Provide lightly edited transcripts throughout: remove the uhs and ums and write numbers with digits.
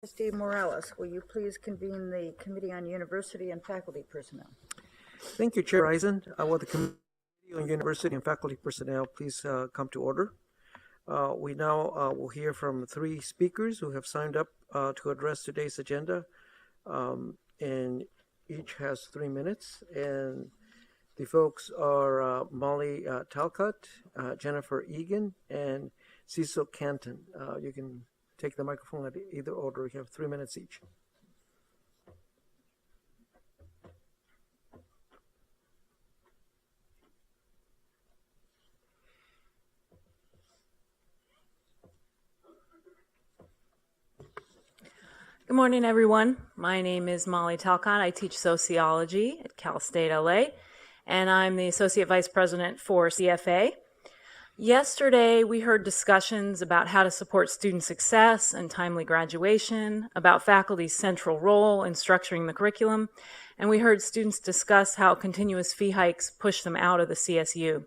Steve Morales, will you please convene the Committee on University and Faculty Personnel? Thank you, Chair Eisen. Will the Committee on University and Faculty Personnel please come to order? We now will hear from three speakers who have signed up to address today's agenda, and each has 3 minutes. And the folks are Molly Talcott, Jennifer Egan, and Cecil Canton. You can take the microphone at either order. You have 3 minutes each. Good morning, everyone. My name is Molly Talcott. I teach sociology at Cal State LA, and I'm the Associate Vice President for CFA. Yesterday, we heard discussions about how to support student success and timely graduation, about faculty's central role in structuring the curriculum, and we heard students discuss how continuous fee hikes push them out of the CSU.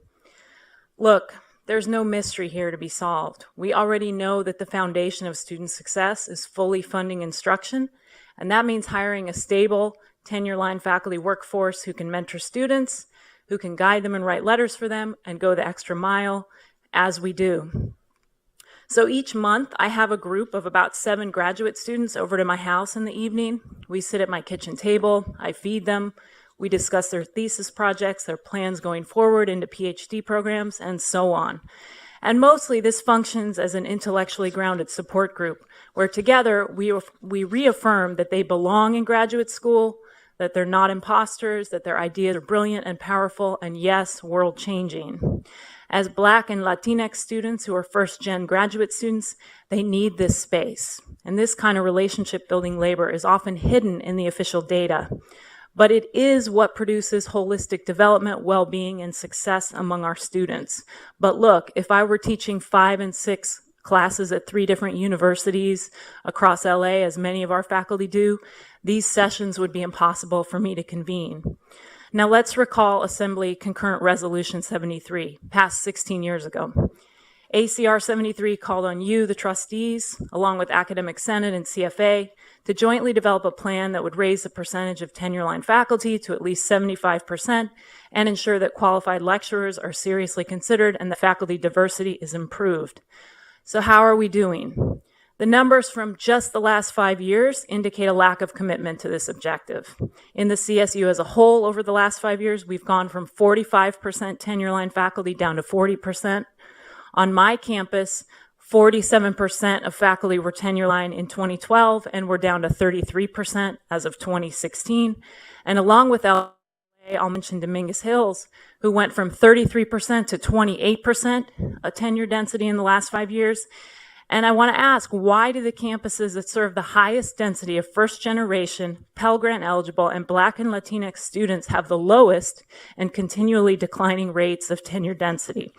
Look, there's no mystery here to be solved. We already know that the foundation of student success is fully funding instruction, and that means hiring a stable, tenure-line faculty workforce who can mentor students, who can guide them and write letters for them, and go the extra mile, as we do. So each month, I have a group of about 7 graduate students over to my house in the evening. We sit at my kitchen table, I feed them, we discuss their thesis projects, their plans going forward into PhD programs, and so on. And mostly this functions as an intellectually grounded support group, where together we reaffirm that they belong in graduate school, that they're not imposters, that their ideas are brilliant and powerful, and yes, world-changing. As Black and Latinx students who are first-gen graduate students, they need this space. And this kind of relationship-building labor is often hidden in the official data. But it is what produces holistic development, well-being, and success among our students. But look, if I were teaching 5 and 6 classes at 3 different universities across LA, as many of our faculty do, these sessions would be impossible for me to convene. Now let's recall Assembly Concurrent Resolution 73, passed 16 years ago. ACR 73 called on you, the trustees, along with Academic Senate and CFA, to jointly develop a plan that would raise the percentage of tenure-line faculty to at least 75% and ensure that qualified lecturers are seriously considered and the faculty diversity is improved. So how are we doing? The numbers from just the last 5 years indicate a lack of commitment to this objective. In the CSU as a whole over the last 5 years, we've gone from 45% tenure-line faculty down to 40%. On my campus, 47% of faculty were tenure-line in 2012, and we're down to 33% as of 2016. And along with LA, I'll mention Dominguez Hills, who went from 33% to 28% tenure density in the last 5 years. And I want to ask, why do the campuses that serve the highest density of first-generation, Pell Grant eligible, and Black and Latinx students have the lowest and continually declining rates of tenure density?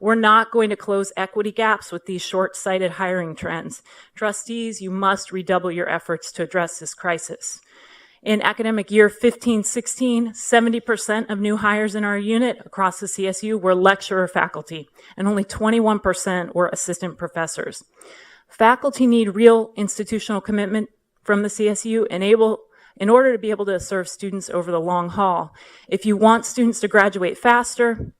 We're not going to close equity gaps with these short-sighted hiring trends. Trustees, you must redouble your efforts to address this crisis. In academic year 15-16, 70% of new hires in our unit across the CSU were lecturer faculty, and only 21% were assistant professors. Faculty need real institutional commitment from the CSU in order to be able to serve students over the long haul. If you want students to graduate faster,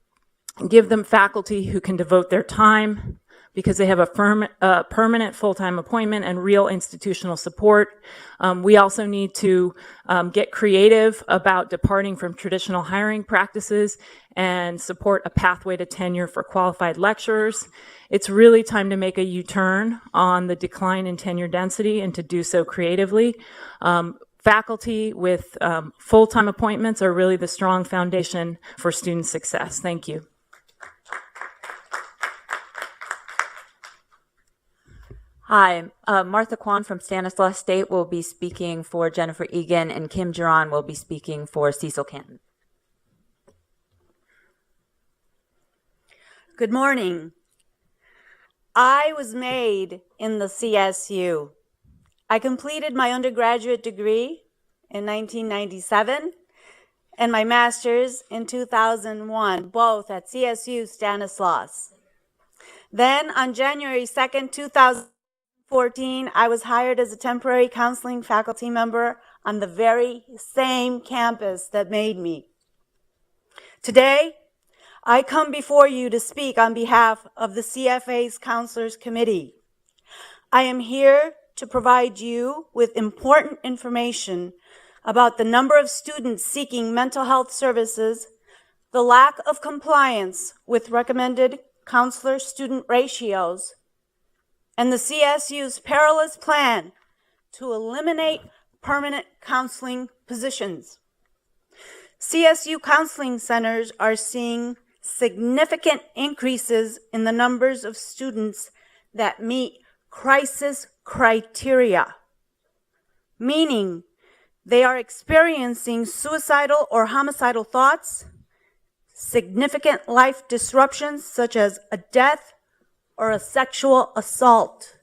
give them faculty who can devote their time because they have a permanent full-time appointment and real institutional support. We also need to get creative about departing from traditional hiring practices and support a pathway to tenure for qualified lecturers. It's really time to make a U-turn on the decline in tenure density and to do so creatively. Faculty with full-time appointments are really the strong foundation for student success. Thank you. Hi, Martha Kwan from Stanislaus State will be speaking for Jennifer Egan, and Kim Giron will be speaking for Cecil Canton. Good morning. I was made in the CSU. I completed my undergraduate degree in 1997 and my master's in 2001, both at CSU Stanislaus. Then on January 2nd, 2000, 2014, I was hired as a temporary counseling faculty member on the very same campus that made me. Today, I come before you to speak on behalf of the CFA's Counselors Committee. I am here to provide you with important information about the number of students seeking mental health services, the lack of compliance with recommended counselor-student ratios, and the CSU's perilous plan to eliminate permanent counseling positions. CSU counseling centers are seeing significant increases in the numbers of students that meet crisis criteria, meaning they are experiencing suicidal or homicidal thoughts, significant life disruptions such as a death or a sexual assault.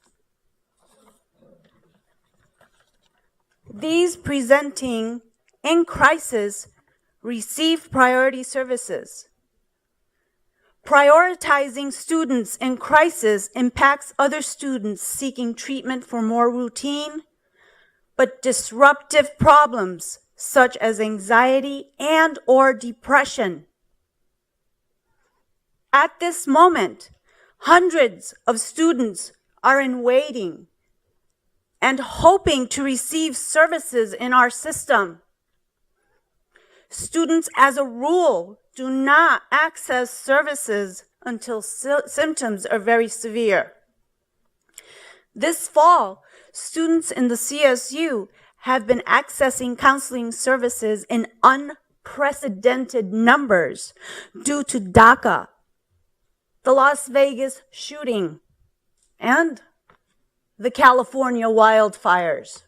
These presenting in crisis receive priority services. Prioritizing students in crisis impacts other students seeking treatment for more routine but disruptive problems such as anxiety and or depression. At this moment, hundreds of students are in waiting and hoping to receive services in our system. Students, as a rule, do not access services until symptoms are very severe. This fall, students in the CSU have been accessing counseling services in unprecedented numbers due to DACA, the Las Vegas shooting, and the California wildfires.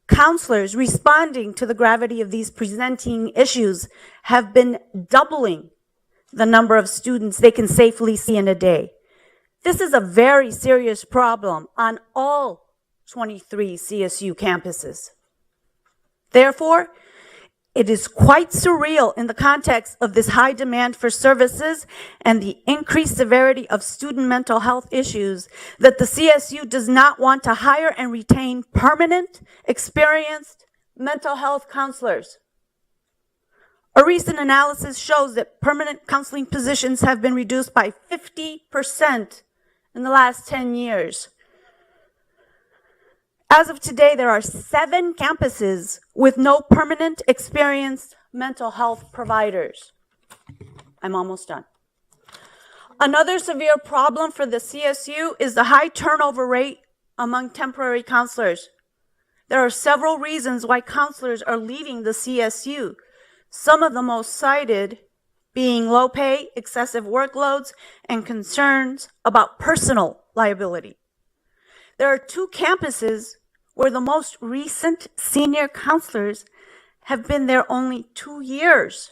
Counselors responding to the gravity of these presenting issues have been doubling the number of students they can safely see in a day. This is a very serious problem on all 23 CSU campuses. Therefore, it is quite surreal in the context of this high demand for services and the increased severity of student mental health issues that the CSU does not want to hire and retain permanent, experienced mental health counselors. A recent analysis shows that permanent counseling positions have been reduced by 50% in the last 10 years. As of today, there are 7 campuses with no permanent, experienced mental health providers. I'm almost done. Another severe problem for the CSU is the high turnover rate among temporary counselors. There are several reasons why counselors are leaving the CSU, some of the most cited being low pay, excessive workloads, and concerns about personal liability. There are 2 campuses where the most recent senior counselors have been there only 2 years.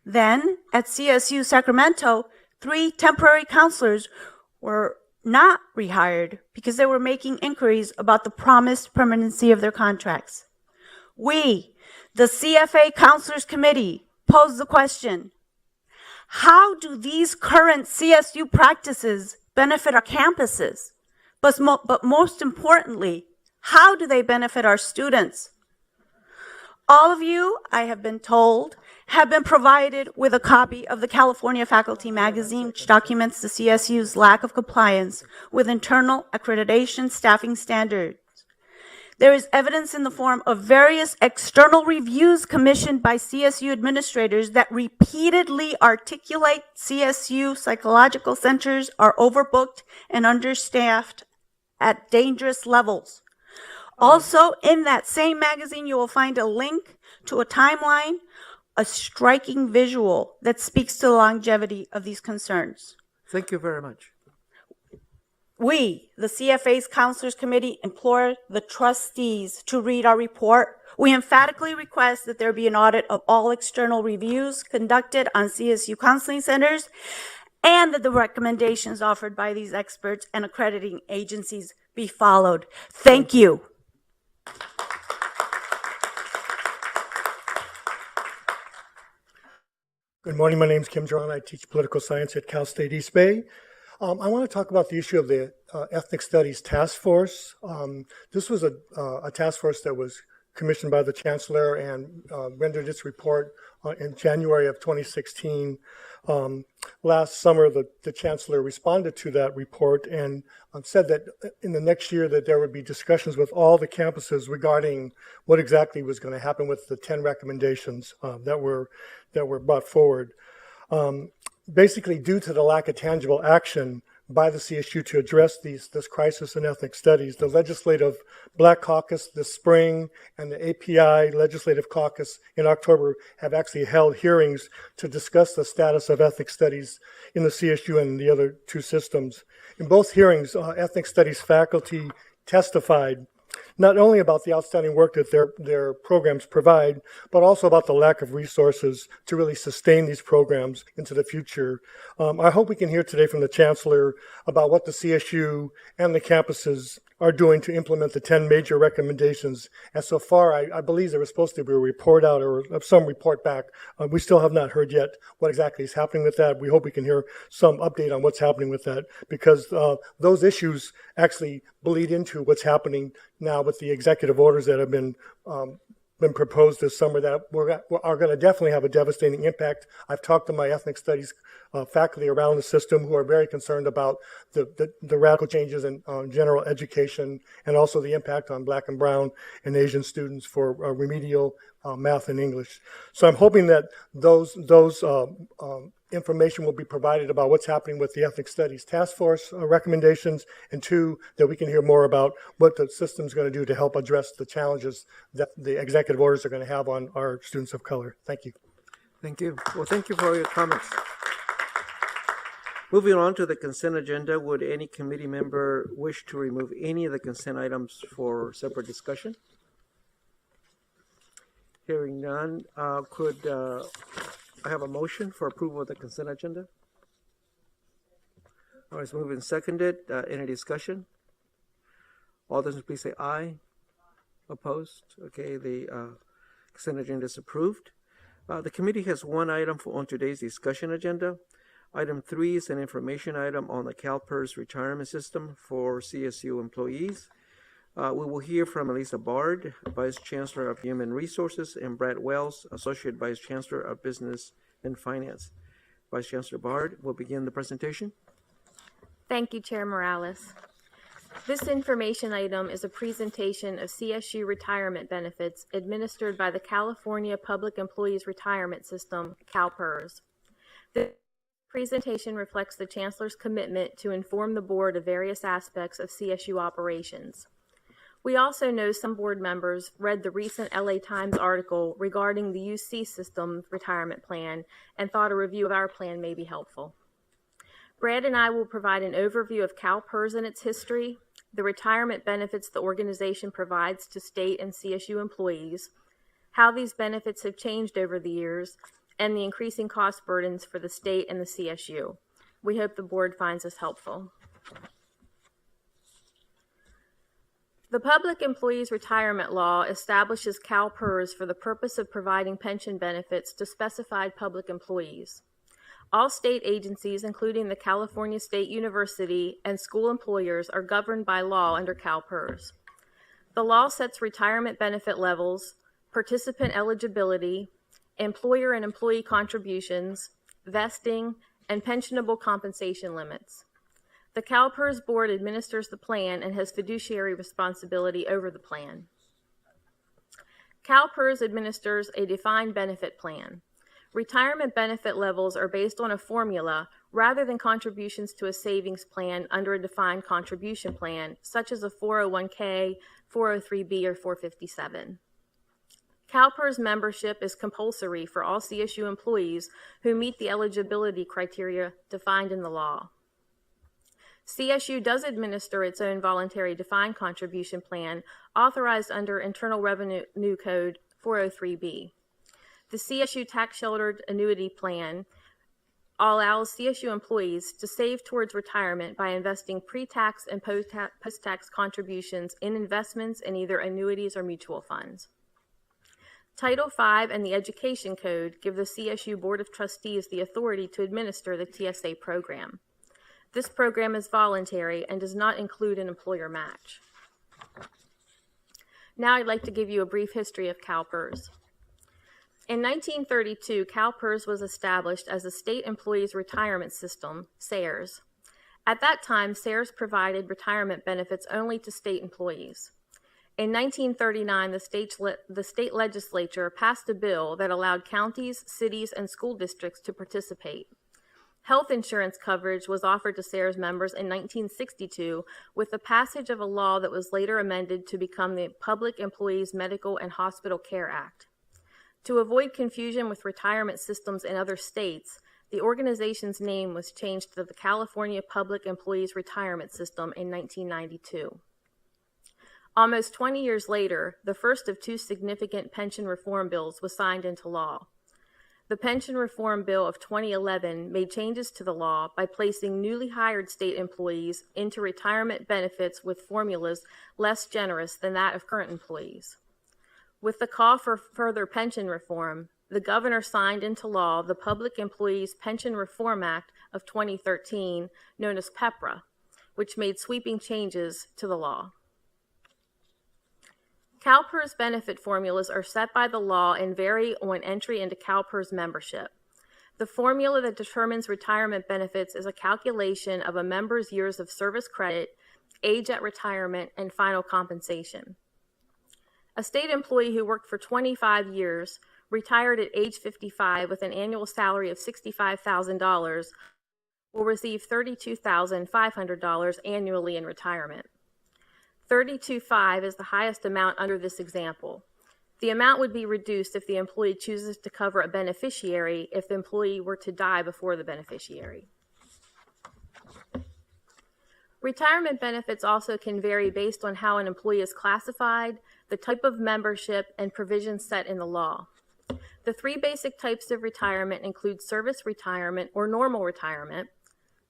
Then, at CSU Sacramento, 3 temporary counselors were not rehired because they were making inquiries about the promised permanency of their contracts. We, the CFA Counselors Committee, pose the question, how do these current CSU practices benefit our campuses? But most importantly, how do they benefit our students? All of you, I have been told, have been provided with a copy of the California Faculty Magazine, which documents the CSU's lack of compliance with internal accreditation staffing standards. There is evidence in the form of various external reviews commissioned by CSU administrators that repeatedly articulate CSU psychological centers are overbooked and understaffed at dangerous levels. Also, in that same magazine, you will find a link to a timeline, a striking visual that speaks to the longevity of these concerns. Thank you very much. We, the CFA's Counselors Committee, implore the trustees to read our report. We emphatically request that there be an audit of all external reviews conducted on CSU counseling centers and that the recommendations offered by these experts and accrediting agencies be followed. Thank you. Good morning. My name is Kim John. I teach political science at Cal State East Bay. I want to talk about the issue of the Ethnic Studies Task Force. This was a task force that was commissioned by the Chancellor and rendered its report in January of 2016. Last summer, the Chancellor responded to that report and said that in the next year that there would be discussions with all the campuses regarding what exactly was going to happen with the 10 recommendations that were brought forward. Basically, due to the lack of tangible action by the CSU to address this crisis in ethnic studies, the Legislative Black Caucus this spring and the API Legislative Caucus in October have actually held hearings to discuss the status of ethnic studies in the CSU and the other two systems. In both hearings, ethnic studies faculty testified not only about the outstanding work that their programs provide, but also about the lack of resources to really sustain these programs into the future. I hope we can hear today from the Chancellor about what the CSU and the campuses are doing to implement the 10 major recommendations. And so far, I believe there was supposed to be a report out or some report back. We still have not heard yet what exactly is happening with that. We hope we can hear some update on what's happening with that, because those issues actually bleed into what's happening now with the executive orders that have been proposed this summer that are going to definitely have a devastating impact. I've talked to my ethnic studies faculty around the system who are very concerned about the radical changes in general education and also the impact on Black and Brown and Asian students for remedial math and English. So I'm hoping that those information will be provided about what's happening with the Ethnic Studies Task Force recommendations, and two, that we can hear more about what the system's going to do to help address the challenges that the executive orders are going to have on our students of color. Thank you. Thank you. Well, thank you for your comments. Moving on to the consent agenda, would any committee member wish to remove any of the consent items for separate discussion? Hearing none, could I have a motion for approval of the consent agenda? All right, it's moved and seconded. Any discussion? All those please say aye. Opposed? Okay, the consent agenda is approved. The committee has one item on today's discussion agenda. Item 3 is an information item on the CalPERS retirement system for CSU employees. We will hear from Elisa Bard, Vice Chancellor of Human Resources, and Brad Wells, Associate Vice Chancellor of Business and Finance. Vice Chancellor Bard will begin the presentation. Thank you, Chair Morales. This information item is a presentation of CSU retirement benefits administered by the California Public Employees Retirement System, CalPERS. The presentation reflects the Chancellor's commitment to inform the board of various aspects of CSU operations. We also know some board members read the recent LA Times article regarding the UC system retirement plan and thought a review of our plan may be helpful. Brad and I will provide an overview of CalPERS and its history, the retirement benefits the organization provides to state and CSU employees, how these benefits have changed over the years, and the increasing cost burdens for the state and the CSU. We hope the board finds this helpful. The Public Employees Retirement Law establishes CalPERS for the purpose of providing pension benefits to specified public employees. All state agencies, including the California State University and school employers, are governed by law under CalPERS. The law sets retirement benefit levels, participant eligibility, employer and employee contributions, vesting, and pensionable compensation limits. The CalPERS board administers the plan and has fiduciary responsibility over the plan. CalPERS administers a defined benefit plan. Retirement benefit levels are based on a formula rather than contributions to a savings plan under a defined contribution plan, such as a 401k, 403b, or 457. CalPERS membership is compulsory for all CSU employees who meet the eligibility criteria defined in the law. CSU does administer its own voluntary defined contribution plan authorized under Internal Revenue Code 403b. The CSU tax-sheltered annuity plan allows CSU employees to save towards retirement by investing pre-tax and post-tax contributions in investments in either annuities or mutual funds. Title V and the Education Code give the CSU Board of Trustees the authority to administer the TSA program. This program is voluntary and does not include an employer match. Now I'd like to give you a brief history of CalPERS. In 1932, CalPERS was established as the State Employees Retirement System, SARES. At that time, SARES provided retirement benefits only to state employees. In 1939, the state legislature passed a bill that allowed counties, cities, and school districts to participate. Health insurance coverage was offered to SARES members in 1962 with the passage of a law that was later amended to become the Public Employees Medical and Hospital Care Act. To avoid confusion with retirement systems in other states, the organization's name was changed to the California Public Employees Retirement System in 1992. Almost 20 years later, the first of two significant pension reform bills was signed into law. The Pension Reform Bill of 2011 made changes to the law by placing newly hired state employees into retirement benefits with formulas less generous than that of current employees. With the call for further pension reform, the governor signed into law the Public Employees Pension Reform Act of 2013, known as PEPRA, which made sweeping changes to the law. CalPERS benefit formulas are set by the law and vary on entry into CalPERS membership. The formula that determines retirement benefits is a calculation of a member's years of service credit, age at retirement, and final compensation. A state employee who worked for 25 years, retired at age 55 with an annual salary of $65,000, will receive $32,500 annually in retirement. $32,500 is the highest amount under this example. The amount would be reduced if the employee chooses to cover a beneficiary if the employee were to die before the beneficiary. Retirement benefits also can vary based on how an employee is classified, the type of membership, and provisions set in the law. The three basic types of retirement include service retirement or normal retirement,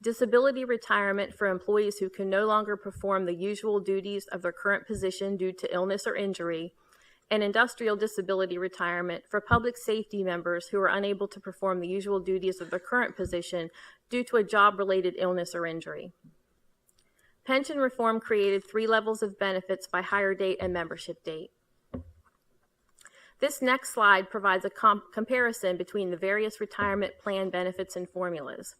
disability retirement for employees who can no longer perform the usual duties of their current position due to illness or injury, and industrial disability retirement for public safety members who are unable to perform the usual duties of their current position due to a job-related illness or injury. Pension reform created 3 levels of benefits by hire date and membership date. This next slide provides a comparison between the various retirement plan benefits and formulas.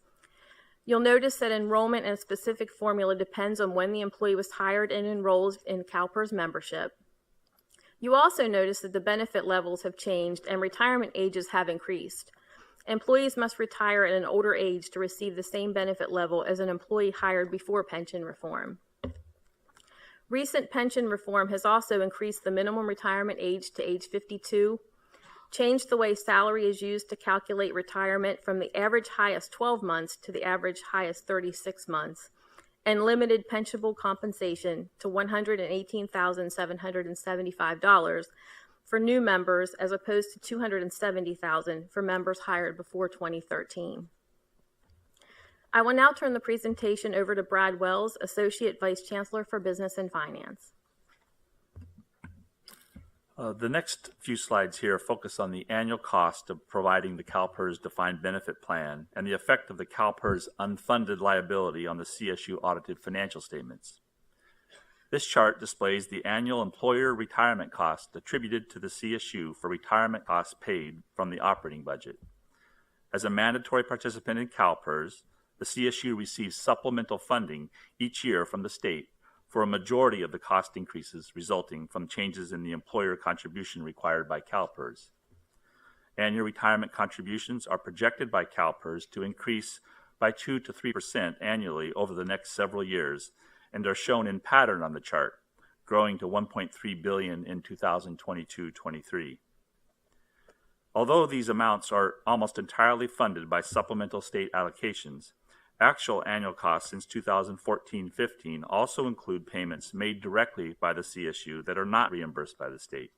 You'll notice that enrollment in a specific formula depends on when the employee was hired and enrolled in CalPERS membership. You also notice that the benefit levels have changed and retirement ages have increased. Employees must retire at an older age to receive the same benefit level as an employee hired before pension reform. Recent pension reform has also increased the minimum retirement age to age 52, changed the way salary is used to calculate retirement from the average highest 12 months to the average highest 36 months, and limited pensionable compensation to $118,775 for new members as opposed to $270,000 for members hired before 2013. I will now turn the presentation over to Brad Wells, Associate Vice Chancellor for Business and Finance. The next few slides here focus on the annual cost of providing the CalPERS defined benefit plan and the effect of the CalPERS unfunded liability on the CSU audited financial statements. This chart displays the annual employer retirement cost attributed to the CSU for retirement costs paid from the operating budget. As a mandatory participant in CalPERS, the CSU receives supplemental funding each year from the state for a majority of the cost increases resulting from changes in the employer contribution required by CalPERS. Annual retirement contributions are projected by CalPERS to increase by 2 to 3% annually over the next several years and are shown in pattern on the chart, growing to $1.3 billion in 2022-23. Although these amounts are almost entirely funded by supplemental state allocations, actual annual costs since 2014-15 also include payments made directly by the CSU that are not reimbursed by the state.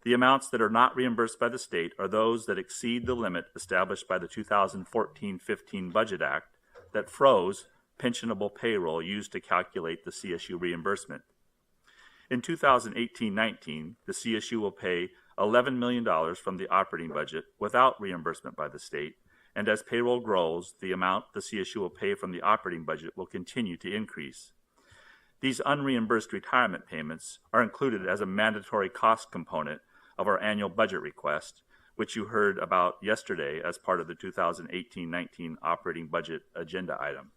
The amounts that are not reimbursed by the state are those that exceed the limit established by the 2014-15 Budget Act that froze pensionable payroll used to calculate the CSU reimbursement. In 2018-19, the CSU will pay $11 million from the operating budget without reimbursement by the state and as payroll grows, the amount the CSU will pay from the operating budget will continue to increase. These unreimbursed retirement payments are included as a mandatory cost component of our annual budget request, which you heard about yesterday as part of the 2018-19 operating budget agenda item.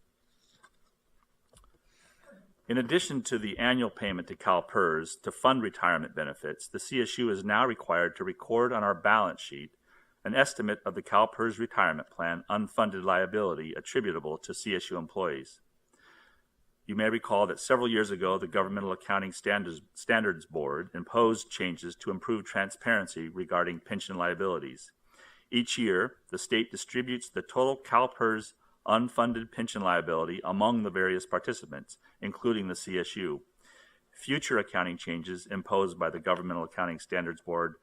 In addition to the annual payment to CalPERS to fund retirement benefits, the CSU is now required to record on our balance sheet an estimate of the CalPERS retirement plan unfunded liability attributable to CSU employees. You may recall that several years ago, the Governmental Accounting Standards Board imposed changes to improve transparency regarding pension liabilities. Each year, the state distributes the total CalPERS unfunded pension liability among the various participants, including the CSU. Future accounting changes imposed by the Governmental Accounting Standards Board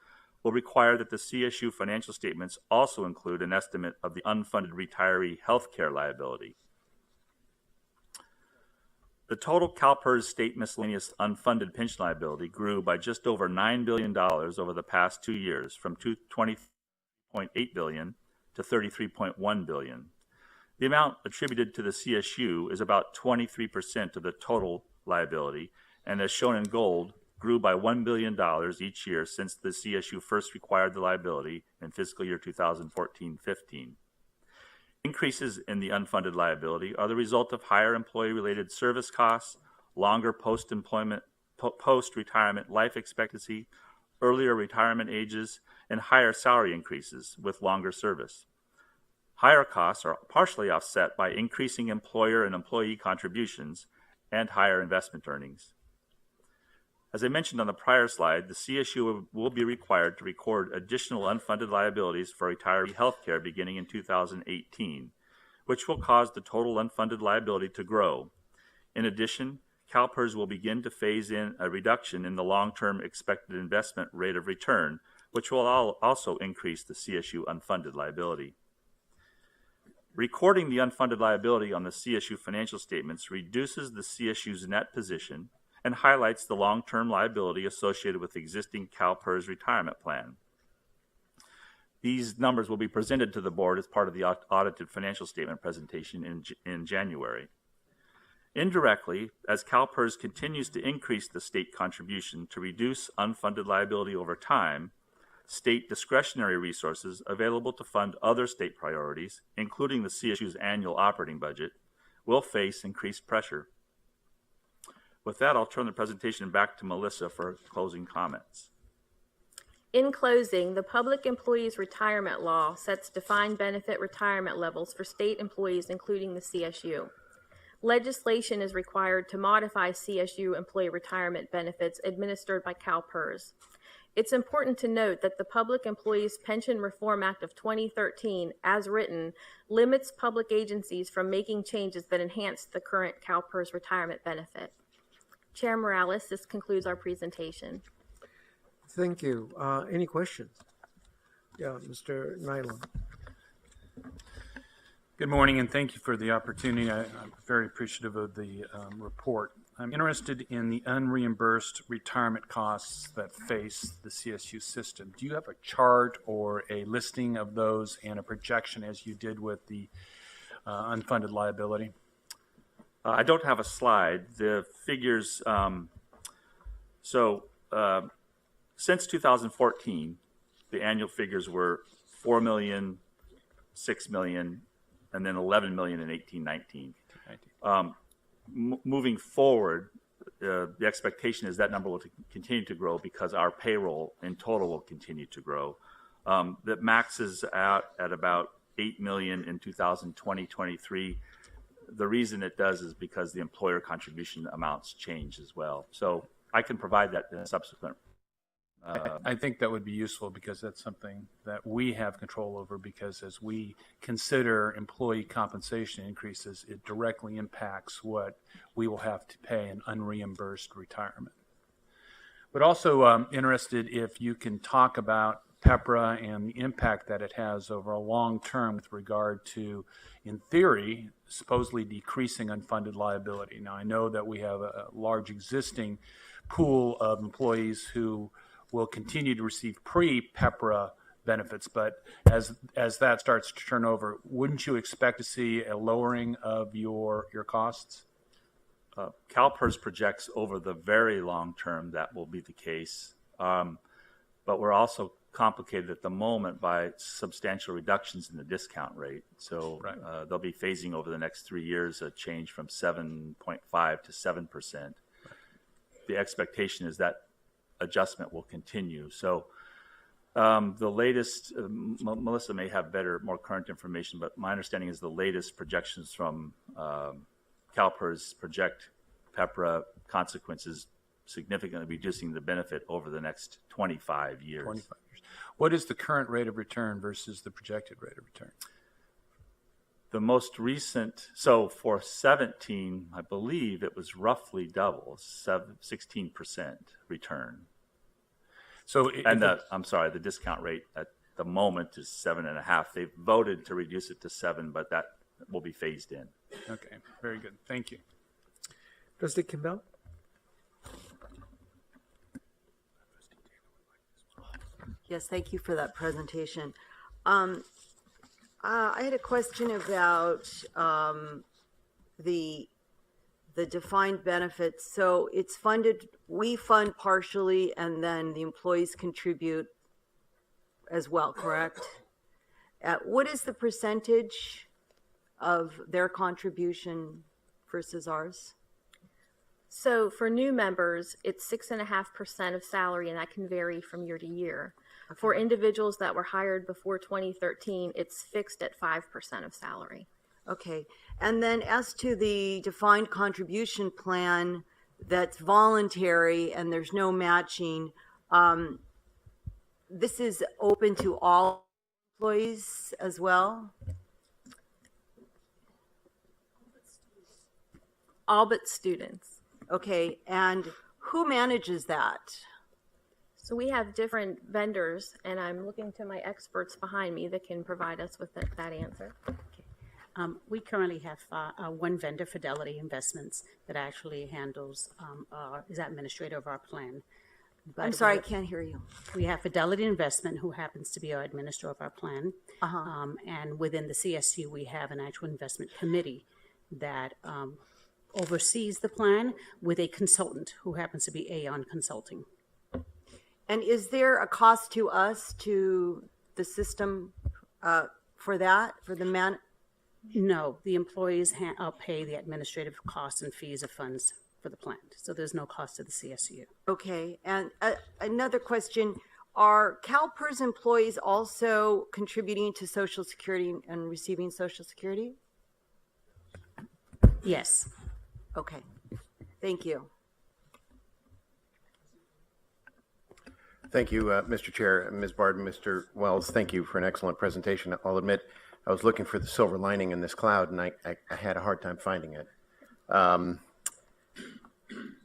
will require that the CSU financial statements also include an estimate of the unfunded retiree health care liability. The total CalPERS state miscellaneous unfunded pension liability grew by just over $9 billion over the past 2 years, from $20.8 billion to $33.1 billion. The amount attributed to the CSU is about 23% of the total liability, and as shown in gold, grew by $1 billion each year since the CSU first required the liability in fiscal year 2014-15. Increases in the unfunded liability are the result of higher employee-related service costs, longer post-retirement life expectancy, earlier retirement ages, and higher salary increases with longer service. Higher costs are partially offset by increasing employer and employee contributions and higher investment earnings. As I mentioned on the prior slide, the CSU will be required to record additional unfunded liabilities for retiree health care beginning in 2018, which will cause the total unfunded liability to grow. In addition, CalPERS will begin to phase in a reduction in the long-term expected investment rate of return, which will also increase the CSU unfunded liability. Recording the unfunded liability on the CSU financial statements reduces the CSU's net position and highlights the long-term liability associated with the existing CalPERS retirement plan. These numbers will be presented to the board as part of the audited financial statement presentation in January. Indirectly, as CalPERS continues to increase the state contribution to reduce unfunded liability over time, state discretionary resources available to fund other state priorities, including the CSU's annual operating budget, will face increased pressure. With that, I'll turn the presentation back to Melissa for closing comments. In closing, the Public Employees Retirement Law sets defined benefit retirement levels for state employees, including the CSU. Legislation is required to modify CSU employee retirement benefits administered by CalPERS. It's important to note that the Public Employees Pension Reform Act of 2013, as written, limits public agencies from making changes that enhance the current CalPERS retirement benefit. Chair Morales, this concludes our presentation. Thank you. Any questions? Yeah, Mr. Nylund. Good morning, and thank you for the opportunity. I'm very appreciative of the report. I'm interested in the unreimbursed retirement costs that face the CSU system. Do you have a chart or a listing of those and a projection as you did with the unfunded liability? I don't have a slide. The figures, since 2014, the annual figures were 4 million, 6 million, and then 11 million in 18-19. Moving forward, the expectation is that number will continue to grow because our payroll in total will continue to grow. That maxes out at about 8 million in 2020-23. The reason it does is because the employer contribution amounts change as well. So I can provide that in a subsequent. I think that would be useful because that's something that we have control over, because as we consider employee compensation increases, it directly impacts what we will have to pay in unreimbursed retirement. But also interested if you can talk about PEPRA and the impact that it has over a long term with regard to, in theory, supposedly decreasing unfunded liability. Now, I know that we have a large existing pool of employees who will continue to receive pre-PEPRA benefits. But as that starts to turn over, wouldn't you expect to see a lowering of your costs? CalPERS projects over the very long term that will be the case. But we're also complicated at the moment by substantial reductions in the discount rate. So Right. they'll be phasing over the next 3 years a change from 7.5 to 7%. The expectation is that adjustment will continue. So the latest, Melissa may have better, more current information, but my understanding is the latest projections from CalPERS project PEPRA consequences significantly reducing the benefit over the next 25 years. 25 years. What is the current rate of return versus the projected rate of return? The most recent, so for 17, I believe it was roughly double, 16% return. So, And the discount rate at the moment is 7.5. They've voted to reduce it to 7, but that will be phased in. okay, very good. Thank you. Trustee Campbell? Yes, thank you for that presentation. I had a question about the defined benefits. So it's funded, we fund partially, and then the employees contribute as well, correct? What is the percentage of their contribution versus ours? So for new members, it's 6.5% of salary, and that can vary from year to year. Okay. For individuals that were hired before 2013, it's fixed at 5% of salary. Okay, and then as to the defined contribution plan that's voluntary and there's no matching, this is open to all employees as well? All but students. Okay, and who manages that? So we have different vendors, and I'm looking to my experts behind me that can provide us with that answer. We currently have one vendor, Fidelity Investments, that actually handles, is administrator of our plan. But I'm sorry, I can't hear you. We have Fidelity Investment, who happens to be our administrator of our plan. And within the CSU, we have an actual investment committee that oversees the plan with a consultant who happens to be Aon Consulting. And is there a cost to us, to the system, for that, for the man? No, the employees pay the administrative costs and fees of funds for the plan. So there's no cost to the CSU. Okay, and another question, are CalPERS employees also contributing to Social Security and receiving Social Security? Yes. Okay, thank you. Thank you, Mr. Chair, Ms. Barden, Mr. Wells. Thank you for an excellent presentation. I'll admit I was looking for the silver lining in this cloud, and I had a hard time finding it. And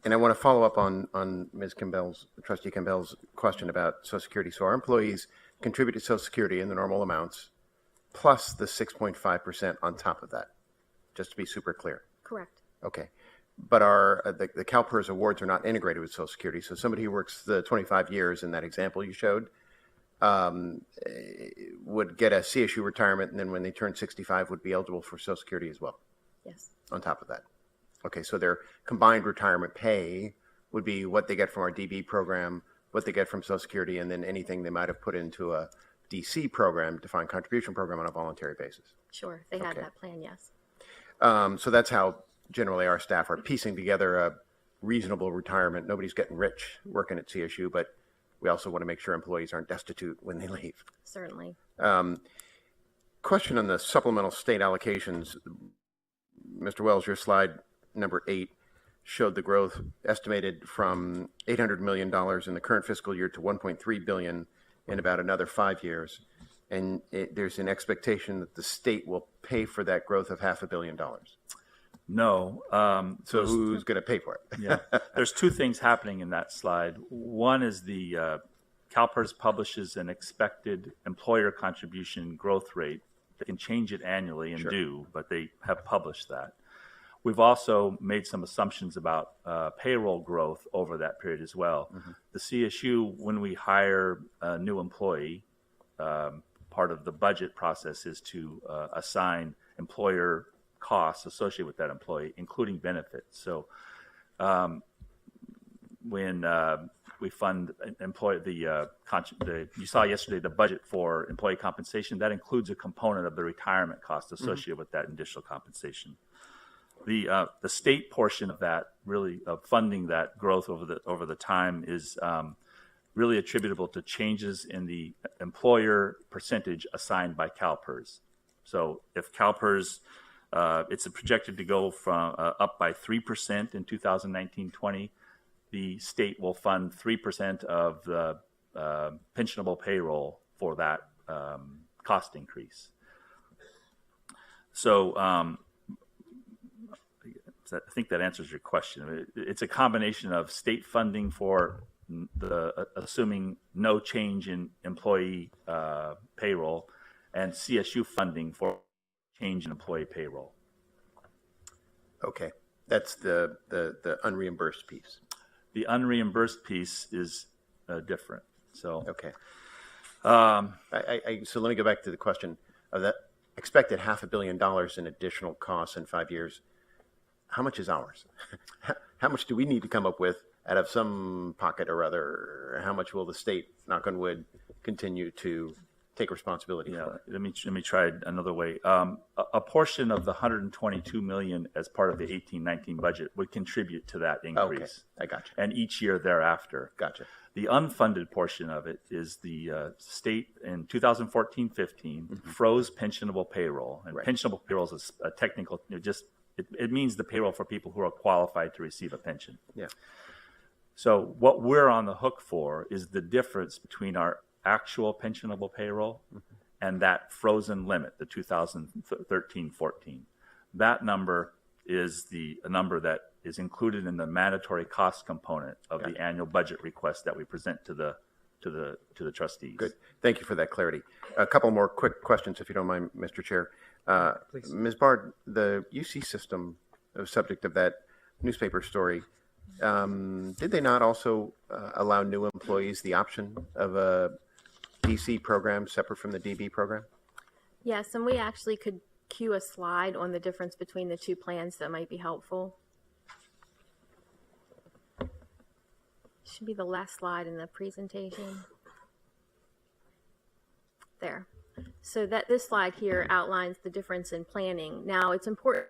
I want to follow up on Ms. Campbell's, Trustee Campbell's question about Social Security. So our employees contribute to Social Security in the normal amounts, plus the 6.5% on top of that, just to be super clear. Correct. Okay. But the CalPERS awards are not integrated with Social Security. So somebody who works the 25 years in that example you showed would get a CSU retirement, and then when they turn 65 would be eligible for Social Security as well. Yes. On top of that. Okay, so their combined retirement pay would be what they get from our DB program, what they get from Social Security, and then anything they might have put into a DC program, defined contribution program, on a voluntary basis. Sure, they had Okay. that plan, yes. So that's how generally our staff are piecing together a reasonable retirement. Nobody's getting rich working at CSU, but we also want to make sure employees aren't destitute when they leave. Certainly. Question on the supplemental state allocations. Mr. Wells, your slide number 8 showed the growth estimated from $800 million in the current fiscal year to $1.3 billion in about another 5 years. And there's an expectation that the state will pay for that growth of $500 million. No. So who's going to pay for it? Yeah. There's two things happening in that slide. One is the CalPERS publishes an expected employer contribution growth rate. They can change it annually and do, but they have published that. We've also made some assumptions about payroll growth over that period as well. The CSU, when we hire a new employee, part of the budget process is to assign employer costs associated with that employee, including benefits. So when we fund you saw yesterday the budget for employee compensation, that includes a component of the retirement cost associated with that additional compensation. The state portion of that, really of funding that growth over the time, is really attributable to changes in the employer percentage assigned by CalPERS. So if CalPERS, it's projected to go from up by 3% in 2019-20, the state will fund 3% of the pensionable payroll for that cost increase. So I think that answers your question. It's a combination of state funding for assuming no change in employee payroll, and CSU funding for change in employee payroll. Okay, that's the unreimbursed piece. The unreimbursed piece is different. So okay. So let me go back to the question of that expected $500 million in additional costs in 5 years. How much is ours? How much do we need to come up with out of some pocket or other? How much will the state, knock on wood, continue to take responsibility for? Let me try another way. A portion of the $122 million as part of the 18-19 budget would contribute to that increase. Okay, I got you. And each year thereafter. Gotcha. The unfunded portion of it is the state in 2014-15 froze pensionable payroll. And pensionable payroll is a technical, it means the payroll for people who are qualified to receive a pension. Yeah. So what we're on the hook for is the difference between our actual pensionable payroll and that frozen limit, the 2013-14. That number is a number that is included in the mandatory cost component of the annual budget request that we present to the trustees. Good. Thank you for that clarity. A couple more quick questions, if you don't mind, Mr. Chair. Please. Ms. Bard, the UC system, the subject of that newspaper story, did they not also allow new employees the option of a DC program separate from the DB program? Yes, and we actually could cue a slide on the difference between the two plans that might be helpful. Should be the last slide in the presentation. There. So that this slide here outlines the difference in planning. Now, it's important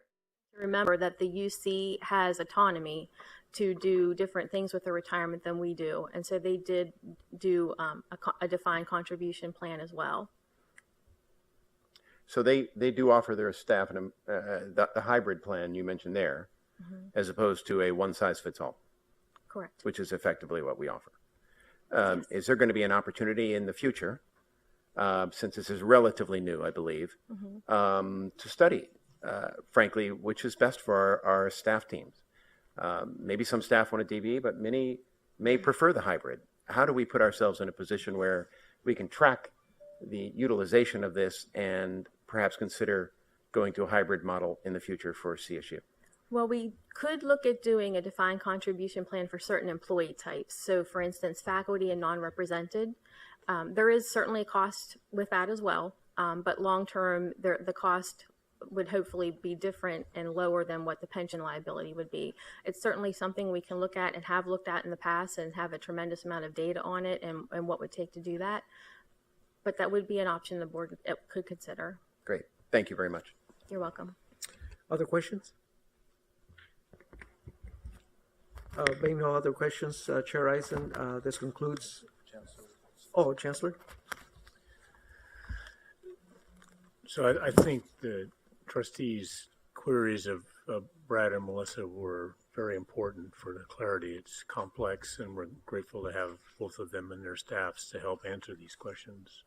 to remember that the UC has autonomy to do different things with their retirement than we do. And so they did do a defined contribution plan as well. So they do offer their staff the hybrid plan you mentioned there, as opposed to a one-size-fits-all. Correct. Which is effectively what we offer. Is there going to be an opportunity in the future, since this is relatively new, I believe, to study, frankly, which is best for our staff teams? Maybe some staff want a DB, but many may prefer the hybrid. How do we put ourselves in a position where we can track the utilization of this and perhaps consider going to a hybrid model in the future for CSU? Well, we could look at doing a defined contribution plan for certain employee types. So, for instance, faculty and non-represented. There is certainly a cost with that as well, but long-term, the cost would hopefully be different and lower than what the pension liability would be. It's certainly something we can look at and have looked at in the past and have a tremendous amount of data on it and what would take to do that. But that would be an option the board could consider. Great. Thank you very much. You're welcome. Other questions? Being no other questions, Chair Eisen, this concludes. Oh, Chancellor. So I think the trustees' queries of Brad and Melissa were very important for the clarity. It's complex, and we're grateful to have both of them and their staffs to help answer these questions.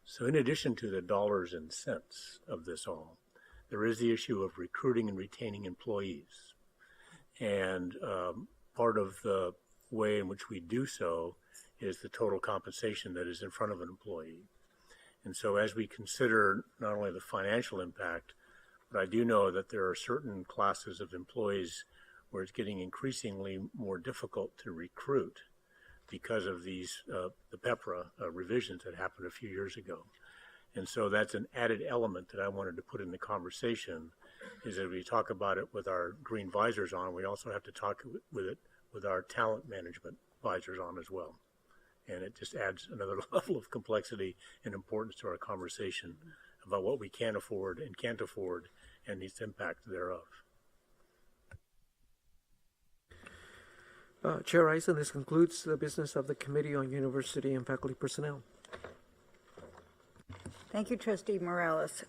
So in addition to the dollars and cents of this all, there is the issue of recruiting and retaining employees. And part of the way in which we do so is the total compensation that is in front of an employee. And so as we consider not only the financial impact, but I do know that there are certain classes of employees where it's getting increasingly more difficult to recruit because of these, the PEPRA revisions that happened a few years ago. And so that's an added element that I wanted to put in the conversation, is that we talk about it with our green visors on, we also have to talk with it with our talent management visors on as well. And it just adds another level of complexity and importance to our conversation about what we can afford and can't afford and the impact thereof. Chair Eisen, this concludes the business of the Committee on University and Faculty Personnel. Thank you, Trustee Morales.